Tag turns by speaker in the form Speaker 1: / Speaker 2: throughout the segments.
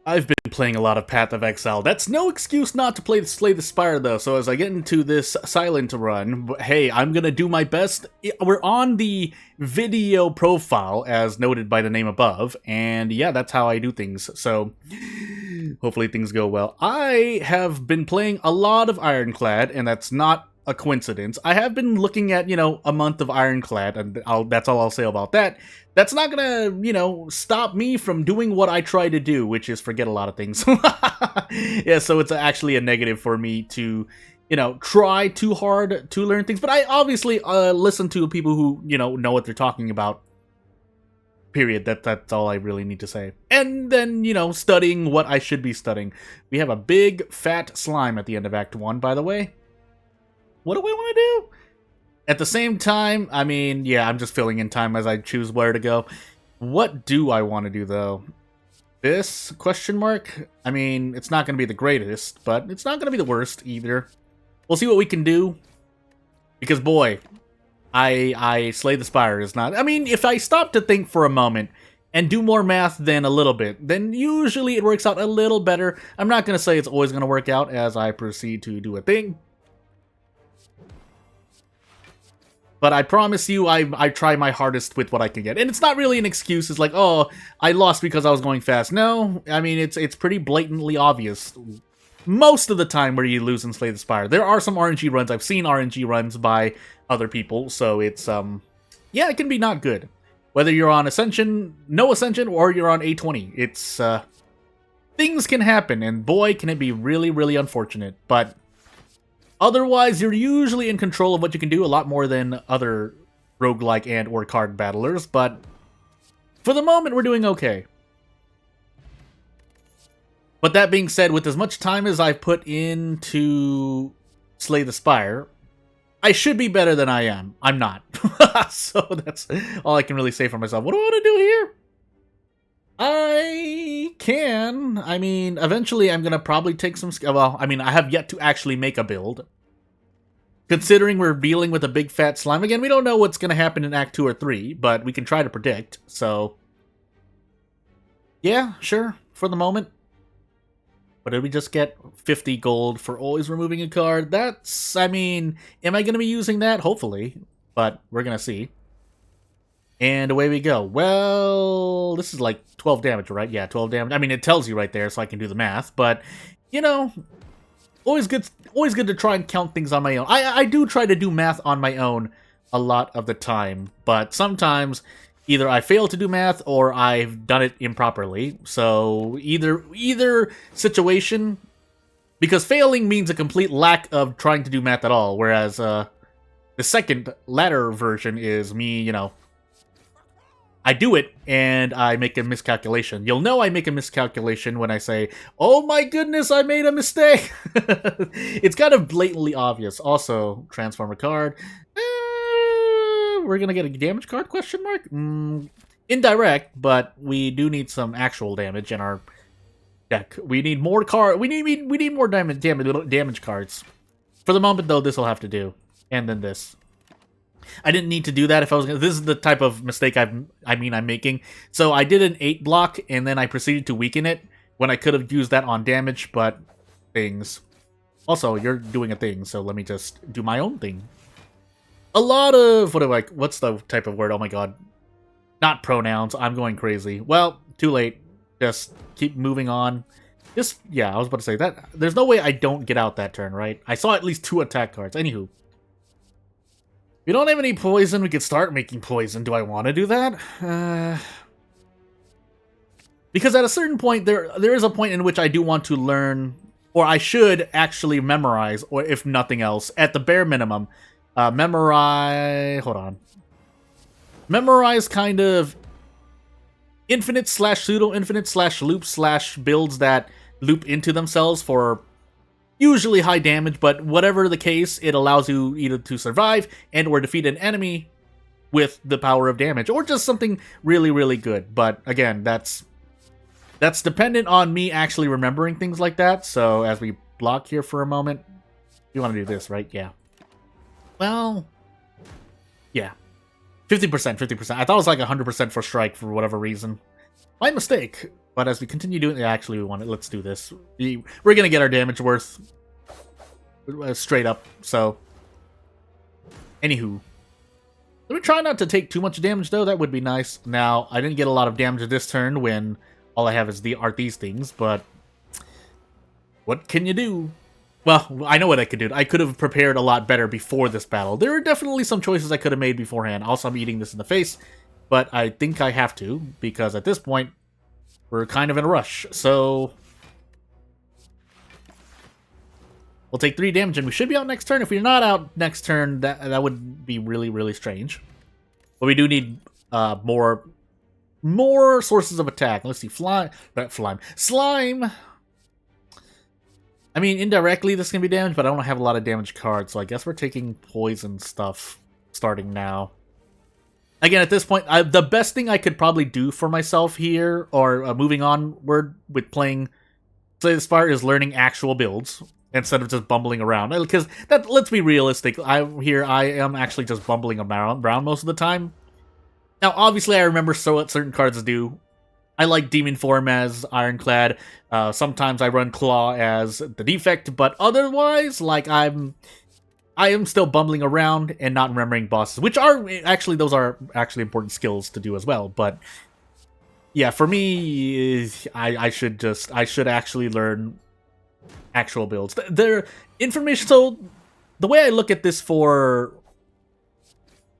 Speaker 1: I've been playing a lot of Path of Exile. That's no excuse not to play Slay the Spire, though, so as I get into this silent run, hey, I'm gonna do my best. We're on the video profile, as noted by the name above, and yeah, that's how I do things, so hopefully things go well. I have been playing a lot of Ironclad, and that's not a coincidence. I have been looking at, a month of Ironclad, and that's all I'll say about that. That's not gonna, stop me from doing what I try to do, which is forget a lot of things. Yeah, so it's actually a negative for me to, try too hard to learn things. But I obviously listen to people who, know what they're talking about. Period. That's all I really need to say. And then, studying what I should be studying. We have a big, fat slime at the end of Act 1, by the way. What do we want to do? At the same time, I mean, yeah, I'm just filling in time as I choose where to go. What do I want to do, though? This? Question mark? I mean, it's not going to be the greatest, but it's not going to be the worst, either. We'll see what we can do. Because, boy, I Slay the Spire is not... I mean, if I stop to think for a moment and do more math than a little bit, then usually it works out a little better. I'm not going to say it's always going to work out as I proceed to do a thing. But I promise you, I try my hardest with what I can get. And it's not really an excuse. It's like, oh, I lost because I was going fast. No, I mean, it's pretty blatantly obvious. Most of the time where you lose in Slay the Spire. There are some RNG runs. I've seen RNG runs by other people. So it's, yeah, it can be not good. Whether you're on Ascension, no Ascension, or you're on A20. It's, things can happen. And boy, can it be really, really unfortunate. But... otherwise, you're usually in control of what you can do a lot more than other roguelike and or card battlers, but for the moment, we're doing okay. But that being said, with as much time as I've put into Slay the Spire, I should be better than I am. I'm not. So that's all I can really say for myself. What do I want to do here? I mean, eventually I'm going to probably take some... well, I mean, I have yet to actually make a build. Considering we're dealing with a big fat slime. Again, we don't know what's going to happen in Act 2 or 3, but we can try to predict, so... yeah, sure, for the moment. But did we just get 50 gold for always removing a card? That's... I mean, am I going to be using that? Hopefully. But we're going to see. And away we go. Well, this is like 12 damage, right? Yeah, 12 damage. I mean, it tells you right there, so I can do the math. But, always good to try and count things on my own. I do try to do math on my own a lot of the time. But sometimes, either I fail to do math, or I've done it improperly. So, either situation... because failing means a complete lack of trying to do math at all. Whereas, the second, latter version is me, I do it, and I make a miscalculation. You'll know I make a miscalculation when I say, oh my goodness, I made a mistake! It's kind of blatantly obvious. Also, transform a card. We're gonna get a damage card, question mark? Indirect, but we do need some actual damage in our deck. We need more we need more damage cards. For the moment, though, this will have to do. And then this. I didn't need to do that if I was gonna... this is the type of mistake I'm making. So I did an 8 block, and then I proceeded to weaken it, when I could have used that on damage, but... things. Also, you're doing a thing, so let me just do my own thing. A lot of... what's the type of word? Oh my god. Not pronouns. I'm going crazy. Well, too late. Just keep moving on. Just... yeah, I was about to say that. There's no way I don't get out that turn, right? I saw at least 2 attack cards. Anywho. We don't have any poison. We could start making poison. Do I want to do that? Because at a certain point, there is a point in which I do want to learn, or I should actually memorize, or if nothing else, at the bare minimum, memorize... hold on. Memorize kind of infinite / pseudo-infinite / loop / builds that loop into themselves for... usually high damage, but whatever the case, it allows you either to survive and or defeat an enemy with the power of damage, or just something really, really good. But again, that's dependent on me actually remembering things like that. So as we block here for a moment, you want to do this, right? Yeah. Well, yeah. 50%, 50%. I thought it was like 100% for strike for whatever reason. My mistake. But as we continue doing it, actually, we want it. Let's do this. We're gonna get our damage worth straight up. So, anywho, let me try not to take too much damage though. That would be nice. Now, I didn't get a lot of damage this turn when all I have is these things. But what can you do? Well, I know what I could do. I could have prepared a lot better before this battle. There are definitely some choices I could have made beforehand. Also, I'm eating this in the face, but I think I have to, because at this point, we're kind of in a rush. So, we'll take 3 damage, and we should be out next turn. If we're not out next turn, that would be really, really strange. But we do need more sources of attack. Let's see, slime. I mean, indirectly this can be damaged, but I don't have a lot of damage cards, so I guess we're taking poison stuff starting now. Again, at this point, the best thing I could probably do for myself here, or moving onward with playing Slay the Spire, is learning actual builds instead of just bumbling around. Because let's be realistic, I am actually just bumbling around most of the time. Now, obviously, I remember what certain cards do. I like Demon Form as Ironclad. Sometimes I run Claw as the defect, but otherwise, like, I am still bumbling around and not remembering bosses, which are actually, those are actually important skills to do as well. But yeah, for me, I should actually learn actual builds. Their information. So the way I look at this for.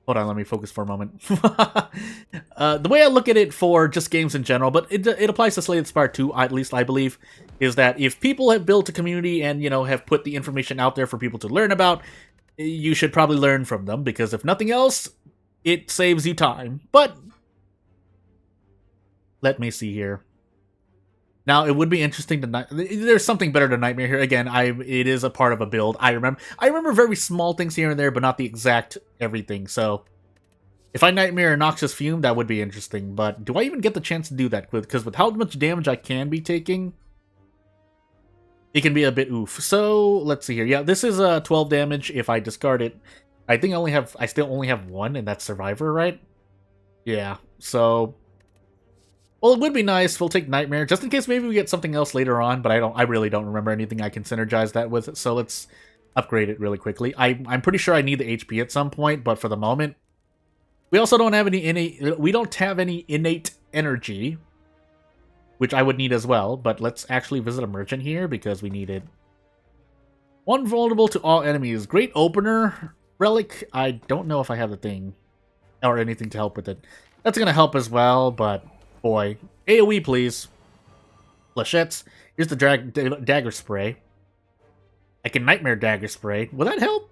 Speaker 1: Hold on, let me focus for a moment. The way I look at it for just games in general, but it applies to Slay the Spire too, at least I believe, is that if people have built a community and, have put the information out there for people to learn about, you should probably learn from them, because if nothing else, it saves you time. But, let me see here. Now, it would be interesting to... There's something better to Nightmare here. Again, it is a part of a build. I remember very small things here and there, but not the exact everything. So, if I Nightmare a Noxious Fume, that would be interesting. But do I even get the chance to do that? Because with how much damage I can be taking, it can be a bit oof. So, let's see here. Yeah, this is 12 damage if I discard it. I still only have 1, and that's Survivor, right? Yeah, so... Well, it would be nice. We'll take Nightmare, just in case maybe we get something else later on, but I really don't remember anything I can synergize that with, so let's upgrade it really quickly. I'm pretty sure I need the HP at some point, but for the moment, we also don't have any innate energy, which I would need as well, but let's actually visit a merchant here, because we need it. 1 vulnerable to all enemies. Great Opener Relic. I don't know if I have the thing, or anything to help with it. That's gonna help as well, but... Boy. AoE, please. Flechettes. Here's the Dagger Spray. I can Nightmare Dagger Spray. Will that help?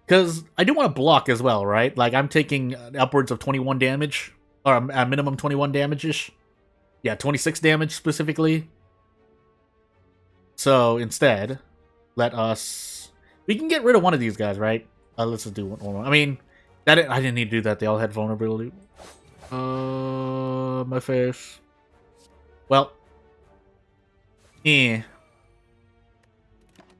Speaker 1: Because I do want to block as well, right? Like, I'm taking upwards of 21 damage. Or a minimum 21 damage-ish. Yeah, 26 damage specifically. So, instead, let us... We can get rid of one of these guys, right? Let's just do one more. I mean, I didn't need to do that. They all had vulnerability. My face. Well. It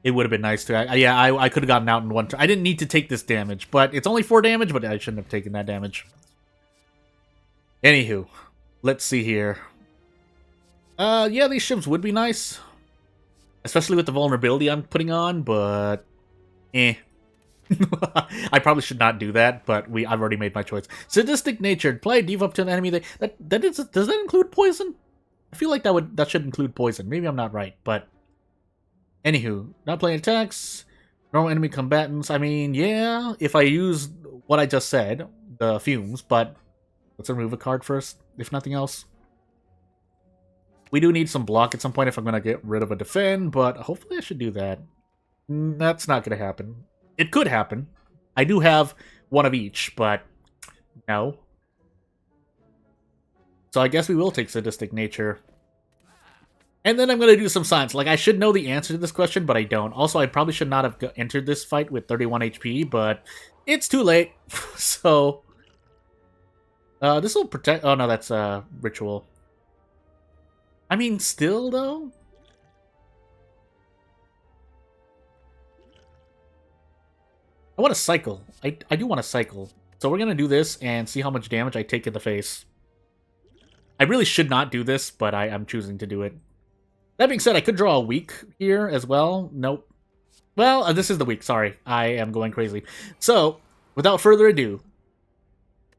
Speaker 1: would have been nice to... I could have gotten out in one turn. I didn't need to take this damage, but it's only 4 damage, but I shouldn't have taken that damage. Anywho. Let's see here. Yeah, these ships would be nice. Especially with the vulnerability I'm putting on, but... I probably should not do that, but I've already made my choice. Sadistic Natured. Apply debuff to an enemy. Does that include poison? I feel like that should include poison. Maybe I'm not right, but... Anywho, not playing attacks. Normal enemy combatants. I mean, yeah, if I use what I just said, the fumes, but... Let's remove a card first, if nothing else. We do need some block at some point if I'm going to get rid of a defend, but hopefully I should do that. That's not going to happen. It could happen. I do have one of each, but no. So I guess we will take Sadistic Nature. And then I'm going to do some science. Like, I should know the answer to this question, but I don't. Also, I probably should not have entered this fight with 31 HP, but it's too late. So, this will protect... Oh, no, that's Ritual. I mean, still, though? I want to cycle. I do want to cycle. So we're going to do this and see how much damage I take in the face. I really should not do this, but I'm choosing to do it. That being said, I could draw a week here as well. Nope. Well, this is the week. Sorry. I am going crazy. So, without further ado,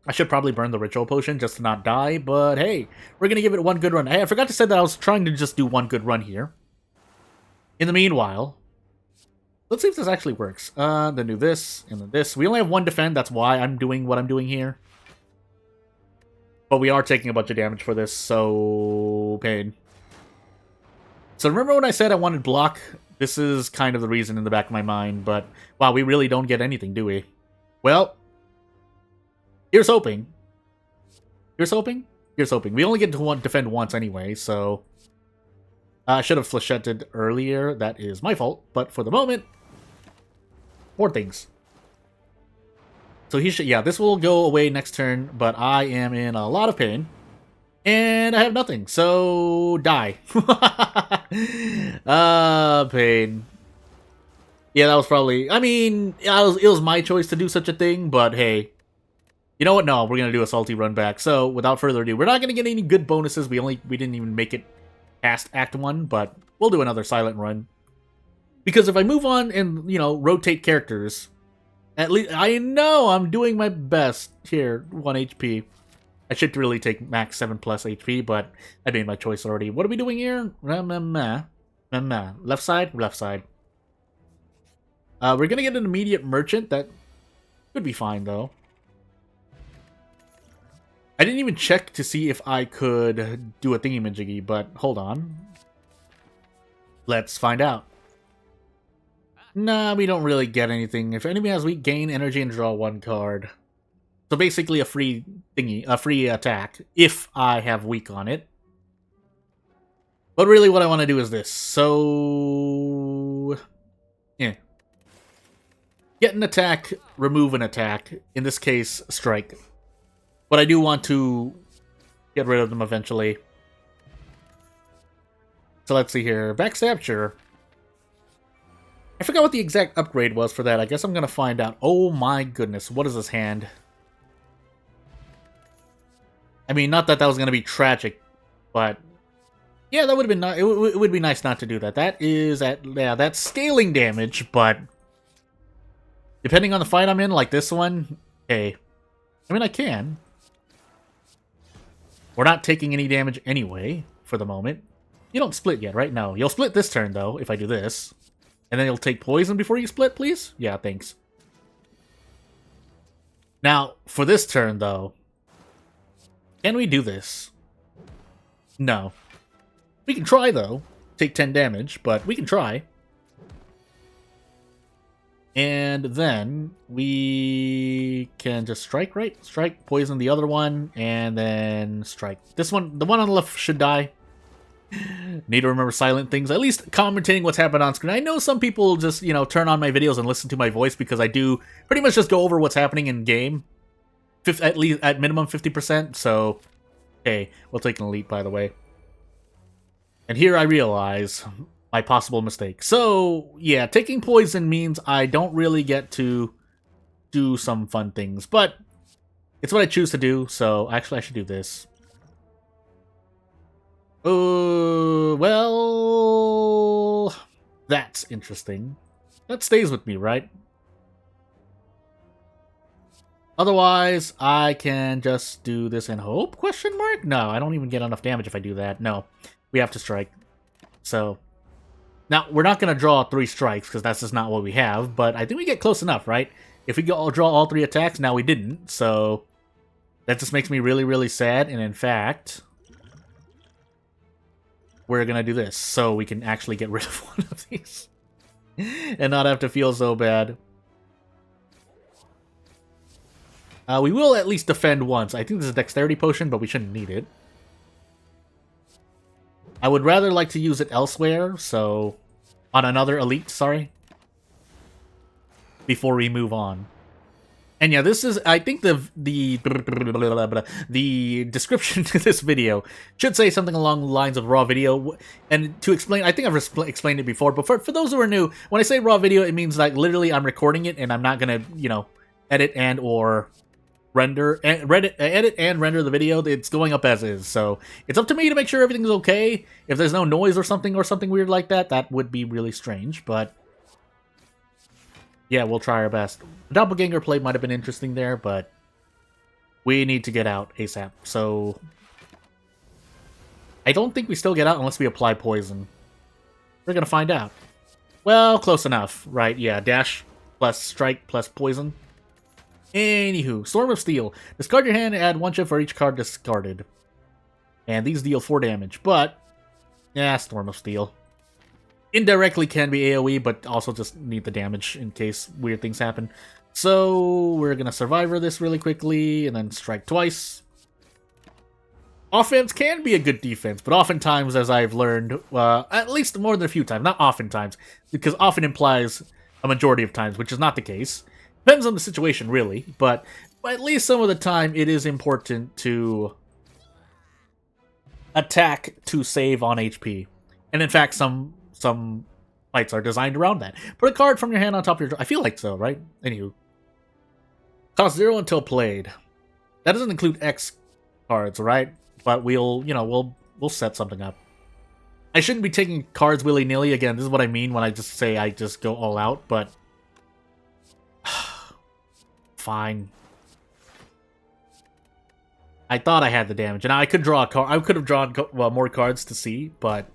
Speaker 1: I should probably burn the ritual potion just to not die, but hey, we're going to give it one good run. Hey, I forgot to say that I was trying to just do one good run here. In the meanwhile, let's see if this actually works. Then do this, and then this. We only have one defend, that's why I'm doing what I'm doing here. But we are taking a bunch of damage for this, so pain. So remember when I said I wanted block? This is kind of the reason in the back of my mind, but wow, we really don't get anything, do we? Well, here's hoping. Here's hoping? Here's hoping. We only get to defend once anyway, so... I should have flechetted earlier. That is my fault, but for the moment, more things. So he should... Yeah, this will go away next turn, but I am in a lot of pain. And I have nothing, so die. Pain. Yeah, that was probably... I mean, it was my choice to do such a thing, but hey. You know what? No, we're going to do a salty run back. So, without further ado, we're not going to get any good bonuses. We didn't even make it past Act 1, but we'll do another silent run. Because if I move on and, you know, rotate characters, at least I know I'm doing my best. Here, 1 HP. I should really take max 7 plus HP, but I made my choice already. What are we doing here? Left side? Left side. We're gonna get an immediate merchant. That could be fine, though. I didn't even check to see if I could do a thingy-majiggy, but hold on. Let's find out. Nah, we don't really get anything. If enemy has weak, gain energy and draw 1 card. So basically a free thingy, a free attack, if I have weak on it. But really what I want to do is this. So... yeah. Get an attack, remove an attack. In this case, strike. But I do want to get rid of them eventually. So let's see here. Backstab, sure. I forgot what the exact upgrade was for that. I guess I'm going to find out. Oh my goodness. What is this hand? I mean, not that that was going to be tragic, but... yeah, that would have been nice. It would be nice not to do that. That is that's scaling damage, but... depending on the fight I'm in, like this one, hey. I mean, I can. We're not taking any damage anyway, for the moment. You don't split yet, right? No. You'll split this turn, though, if I do this. And then you'll take poison before you split, please? Yeah, thanks. Now, for this turn, though... can we do this? No. We can try, though. Take 10 damage, but we can try. And then we can just strike, right? Strike, poison the other one, and then strike. This one, the one on the left should die. Need to remember silent things. At least commentating what's happened on screen. I know some people just, you know, turn on my videos and listen to my voice because I do pretty much just go over what's happening in game. At least, at minimum 50%, so... okay, we'll take an elite, by the way. And here I realize my possible mistake. So, yeah, taking poison means I don't really get to do some fun things, but it's what I choose to do, so actually I should do this. Well... that's interesting. That stays with me, right? Otherwise, I can just do this and hope? Question mark? No, I don't even get enough damage if I do that. No, we have to strike. So, now, we're not going to draw 3 strikes, because that's just not what we have, but I think we get close enough, right? If we draw all 3 attacks, now we didn't, so that just makes me really, really sad, and in fact, we're going to do this, so we can actually get rid of one of these, and not have to feel so bad. We will at least defend once. I think this is a dexterity potion, but we shouldn't need it. I would rather like to use it elsewhere, so... on another elite, sorry. Before we move on. And yeah, this is... I think the description to this video should say something along the lines of raw video. And to explain... I think I've explained it before, but for those who are new, when I say raw video, it means like literally I'm recording it and I'm not gonna, you know, edit and or... edit and render the video. It's going up as is, so it's up to me to make sure everything's okay. If there's no noise or something weird like that, that would be really strange, but yeah, we'll try our best. Doppelganger plate might have been interesting there, but we need to get out ASAP, so I don't think we still get out unless we apply poison. We're gonna find out. Well, close enough, right? Yeah, dash plus strike plus poison. Anywho, Storm of Steel. Discard your hand and add 1 chip for each card discarded. And these deal 4 damage, but yeah, Storm of Steel. Indirectly can be AoE, but also just need the damage in case weird things happen. So we're gonna Survivor this really quickly, and then strike twice. Offense can be a good defense, but oftentimes, as I've learned, at least more than a few times, not oftentimes, because often implies a majority of times, which is not the case. Depends on the situation, really, but at least some of the time, it is important to attack to save on HP. And in fact, some fights are designed around that. Put a card from your hand on top of your... I feel like so, right? Anywho. Cost 0 until played. That doesn't include X cards, right? But we'll set something up. I shouldn't be taking cards willy-nilly. Again, this is what I mean when I just say I just go all out, but... Fine. I thought I had the damage, and I could draw a card. I could have drawn more cards to see, but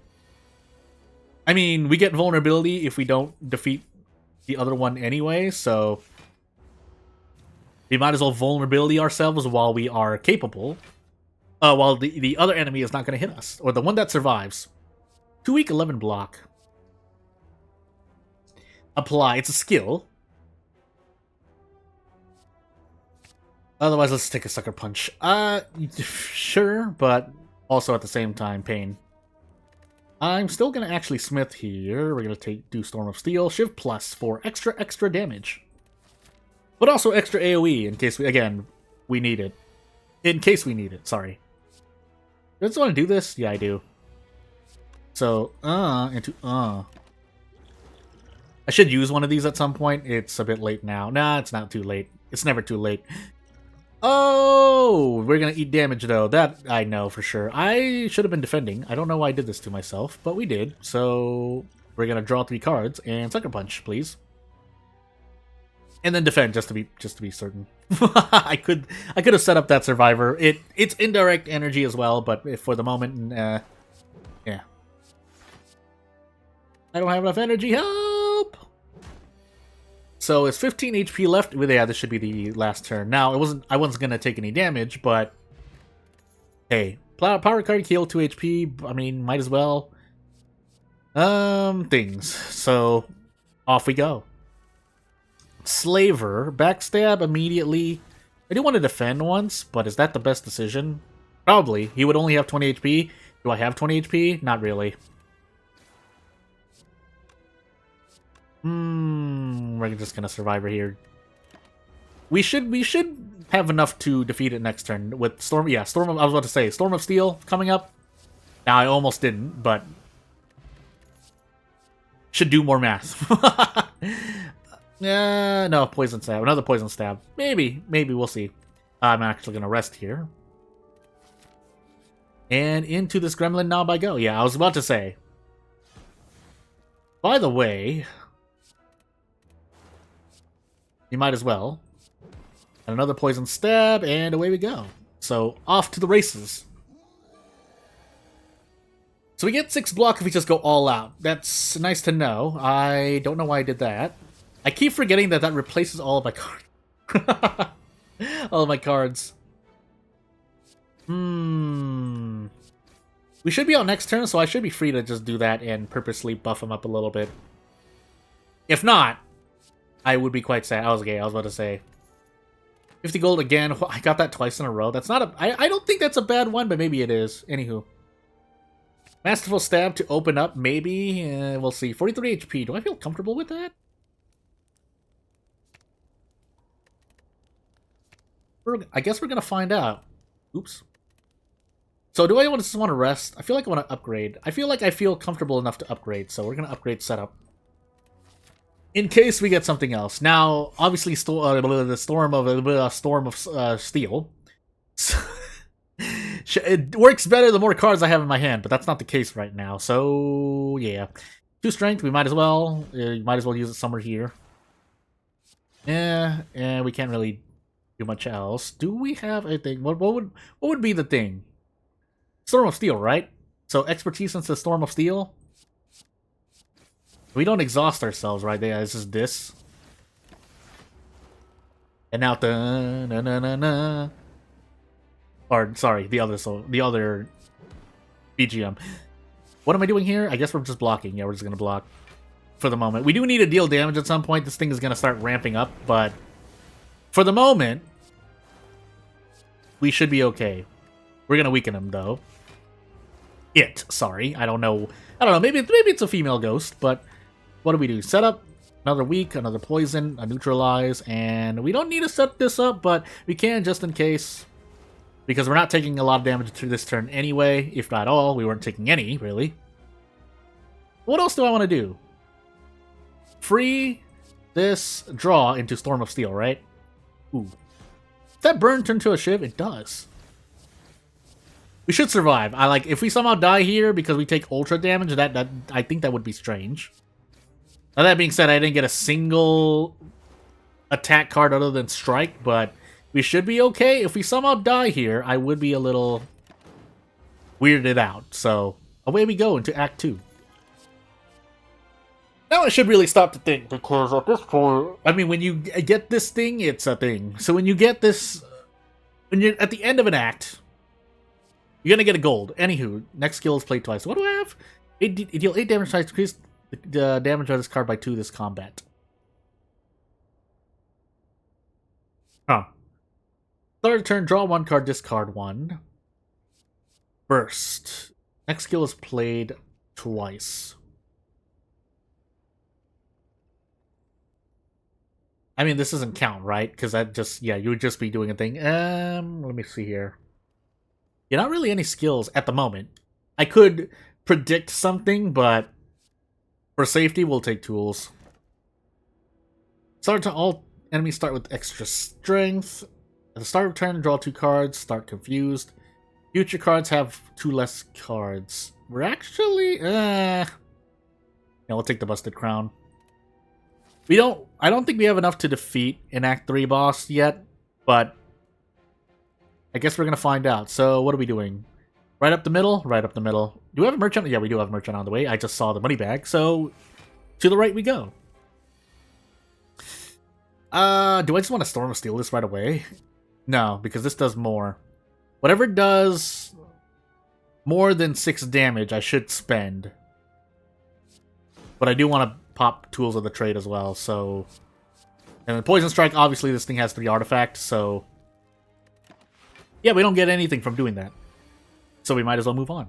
Speaker 1: I mean, we get vulnerability if we don't defeat the other one anyway, so we might as well vulnerability ourselves while we are capable. While the other enemy is not going to hit us, or the one that survives. 2 weak 11 block. Apply. It's a skill. Otherwise, let's take a Sucker Punch. Sure, but also at the same time, pain. I'm still going to actually Smith here. We're going to do Storm of Steel. Shiv Plus for extra damage. But also extra AoE in case we need it. In case we need it, sorry. Do I just want to do this? Yeah, I do. So, into I should use one of these at some point. It's a bit late now. Nah, it's not too late. It's never too late. Oh, we're gonna eat damage though. That I know for sure. I should have been defending. I don't know why I did this to myself, but we did. So we're gonna draw 3 cards and Sucker Punch, please, and then defend just to be certain. I could have set up that Survivor. It's indirect energy as well, but for the moment, yeah. I don't have enough energy. Help! So it's 15 HP left. Well, yeah, this should be the last turn. Now, I wasn't gonna take any damage, but hey, power card heal 2 HP. I mean, might as well. Things. So off we go. Slaver, backstab immediately. I do want to defend once, but is that the best decision? Probably. He would only have 20 HP. Do I have 20 HP? Not really. We're just gonna Survivor here. We should have enough to defeat it next turn with Storm. Yeah, I was about to say Storm of Steel coming up. Now I almost didn't, but should do more math. No, Poison Stab. Another Poison Stab. Maybe we'll see. I'm actually gonna rest here. And into this Gremlin Knob I go. Yeah, I was about to say. By the way, you might as well. And another Poison Stab, and away we go. So, off to the races. So we get 6 block if we just go all out. That's nice to know. I don't know why I did that. I keep forgetting that replaces all of my cards. All of my cards. We should be out next turn, so I should be free to just do that and purposely buff him up a little bit. If not, I would be quite sad. I was about to say. 50 gold again. I got that twice in a row. That's not a... I don't think that's a bad one, but maybe it is. Anywho. Masterful Stab to open up, maybe. We'll see. 43 HP. Do I feel comfortable with that? I guess we're going to find out. Oops. So do I just want to rest? I feel like I want to upgrade. I feel comfortable enough to upgrade, so we're going to upgrade setup. In case we get something else. Now, obviously, the storm of steel. So, it works better the more cards I have in my hand, but that's not the case right now. So yeah, 2 strength. We might as well. Might as well use it somewhere here. Yeah, we can't really do much else. Do we have anything? What would be the thing? Storm of Steel, right? So expertise into Storm of Steel. We don't exhaust ourselves, right? Yeah, this is this. And now the or sorry, the other BGM. What am I doing here? I guess we're just blocking. Yeah, we're just gonna block for the moment. We do need to deal damage at some point. This thing is gonna start ramping up, but for the moment, we should be okay. We're gonna weaken him though. Sorry, I don't know. Maybe it's a female ghost, but what do we do? Set up another weak, another poison, a neutralize, and we don't need to set this up, but we can just in case. Because we're not taking a lot of damage through this turn anyway, if not all. We weren't taking any, really. What else do I want to do? Free this draw into Storm of Steel, right? Ooh. Does that burn turn to a Shiv? It does. We should survive. If we somehow die here because we take ultra damage, that I think that would be strange. Now that being said, I didn't get a single attack card other than Strike, but we should be okay. If we somehow die here, I would be a little weirded out. So, away we go into Act 2. Now I should really stop to think, because at this point, I mean, when you get this thing, it's a thing. So when you get this, when you're at the end of an act, you're gonna get a gold. Anywho, next skill is play twice. What do I have? It deal 8 damage twice, increase the damage of this card by 2 this combat. Huh. Third turn, draw 1 card, discard 1. Burst. Next skill is played twice. I mean, this doesn't count, right? Because that just, yeah, you would just be doing a thing. Let me see here. Yeah, not really any skills at the moment. I could predict something, but for safety, we'll take tools. Start to all enemies start with extra strength. At the start of turn, draw 2 cards, start confused. Future cards have 2 less cards. We're actually, yeah, we'll take the Busted Crown. I don't think we have enough to defeat an Act 3 boss yet, but I guess we're gonna find out. So, what are we doing? Right up the middle? Right up the middle. Do we have a merchant? Yeah, we do have a merchant on the way. I just saw the money bag, so to the right we go. Do I just want to Storm of Steel this right away? No, because this does more. Whatever does more than 6 damage, I should spend. But I do want to pop Tools of the Trade as well, so... And then Poison Strike, obviously this thing has 3 artifacts, so... Yeah, we don't get anything from doing that. So we might as well move on.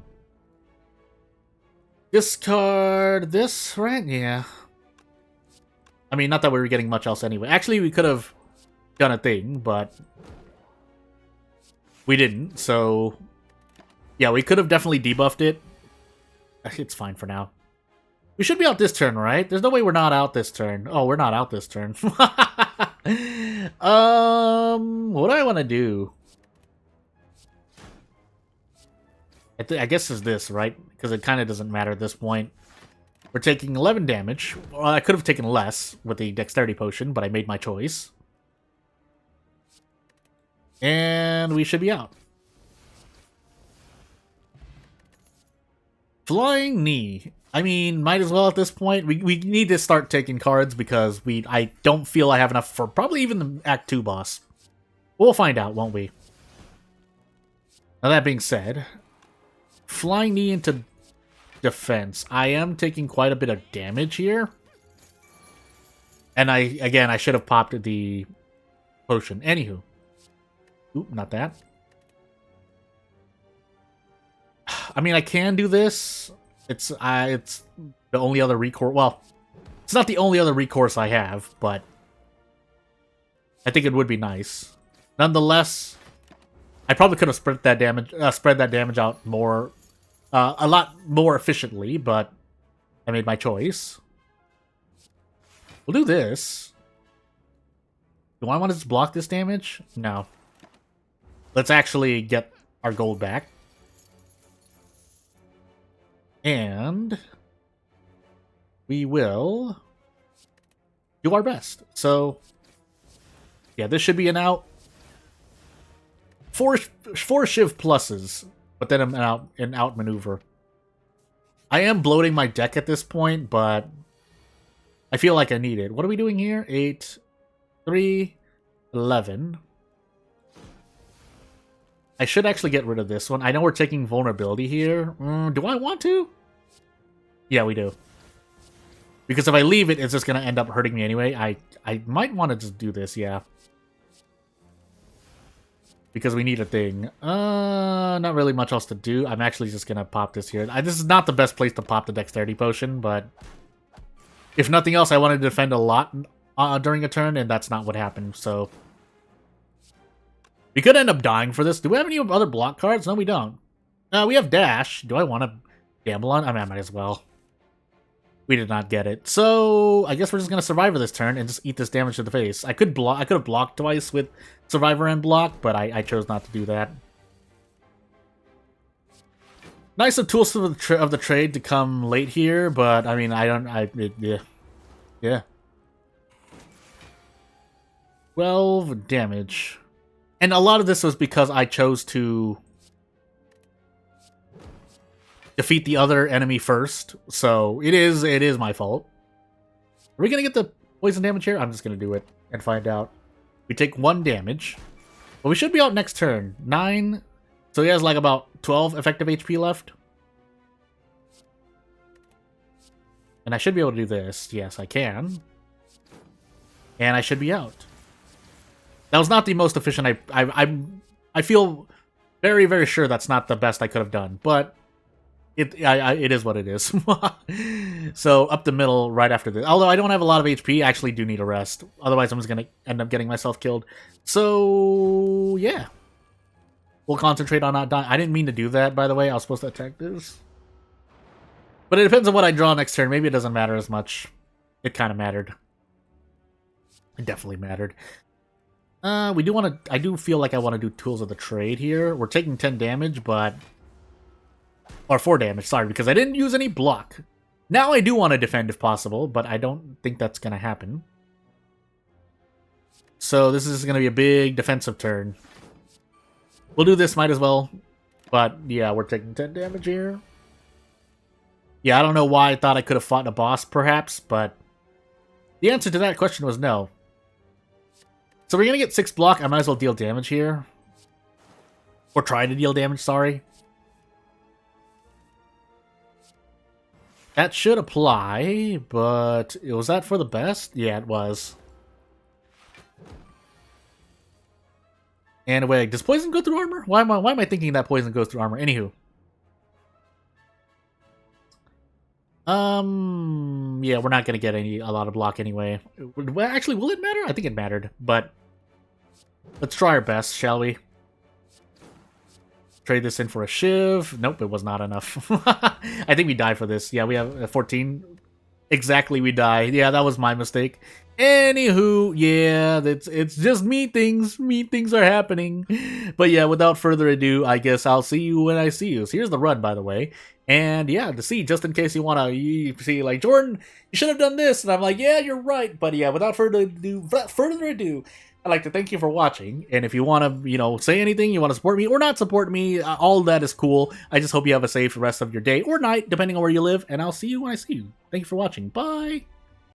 Speaker 1: Discard this, right? Yeah. I mean, not that we were getting much else anyway. Actually, we could have done a thing, but we didn't, so... Yeah, we could have definitely debuffed it. It's fine for now. We should be out this turn, right? There's no way we're not out this turn. Oh, we're not out this turn. What do I want to do? I guess it's this, right? Because it kind of doesn't matter at this point. We're taking 11 damage. Well, I could have taken less with the Dexterity Potion, but I made my choice. And we should be out. Flying Knee. I mean, might as well at this point. We need to start taking cards because I don't feel I have enough for probably even the Act 2 boss. We'll find out, won't we? Now that being said, Flying Knee into defense. I am taking quite a bit of damage here. And I should have popped the potion. Anywho. Oop, not that. I mean, I can do this. It's the only other recourse. Well, it's not the only other recourse I have, but I think it would be nice. Nonetheless, I probably could have spread that damage out more, a lot more efficiently, but I made my choice. We'll do this. Do I want to just block this damage? No. Let's actually get our gold back. And we will do our best. So, yeah, this should be an out. Four Shiv pluses, but then an out maneuver. I am bloating my deck at this point, but I feel like I need it. What are we doing here? 8, 3, 11. I should actually get rid of this one. I know we're taking vulnerability here. Do I want to? Yeah, we do. Because if I leave it, it's just going to end up hurting me anyway. I might want to just do this, yeah. Because we need a thing. Not really much else to do. I'm actually just going to pop this here. This is not the best place to pop the dexterity potion, but if nothing else, I wanted to defend a lot during a turn, and that's not what happened, so we could end up dying for this. Do we have any other block cards? No, we don't. We have Dash. Do I want to gamble on? I mean, I might as well. We did not get it. So, I guess we're just going to Survivor this turn and just eat this damage to the face. I could have blocked twice with Survivor and block, but I chose not to do that. Nice of Tools of the Trade to come late here, but, I mean, yeah. 12 damage. And a lot of this was because I chose to defeat the other enemy first, so it is my fault. Are we gonna get the poison damage here? I'm just gonna do it and find out. We take 1 damage. Well, we should be out next turn. 9. So he has like about 12 effective HP left. And I should be able to do this. Yes, I can. And I should be out. That was not the most efficient. I feel very, very sure that's not the best I could have done, but it is what it is. So up the middle right after this. Although I don't have a lot of HP, I actually do need a rest. Otherwise, I'm just gonna end up getting myself killed. So yeah, we'll concentrate on not dying. I didn't mean to do that, by the way. I was supposed to attack this, but it depends on what I draw next turn. Maybe it doesn't matter as much. It kind of mattered. It definitely mattered. We do want to. I do feel like I want to do Tools of the Trade here. We're taking 10 damage, but or 4 damage. Sorry, because I didn't use any block. Now I do want to defend if possible, but I don't think that's gonna happen. So this is gonna be a big defensive turn. We'll do this. Might as well. But yeah, we're taking 10 damage here. Yeah, I don't know why I thought I could have fought a boss, perhaps, but the answer to that question was no. So we're going to get 6 block. I might as well deal damage here. Or try to deal damage, sorry. That should apply, but was that for the best? Yeah, it was. And wait, does poison go through armor? Why am I thinking that poison goes through armor? Anywho. Yeah, we're not going to get a lot of block anyway. Well, actually, will it matter? I think it mattered, but let's try our best, shall we? Trade this in for a Shiv. Nope, it was not enough. I think we die for this. Yeah, we have 14. Exactly, we die. Yeah, that was my mistake. Anywho, yeah, it's just meat things. Meat things are happening. But yeah, without further ado, I guess I'll see you when I see you. So here's the run, by the way. And yeah, to see, just in case you want to see, like, Jordan, you should have done this. And I'm like, yeah, you're right. But yeah, without further ado, I'd like to thank you for watching. And if you want to, say anything, you want to support me or not support me, all that is cool. I just hope you have a safe rest of your day or night, depending on where you live. And I'll see you when I see you. Thank you for watching. Bye.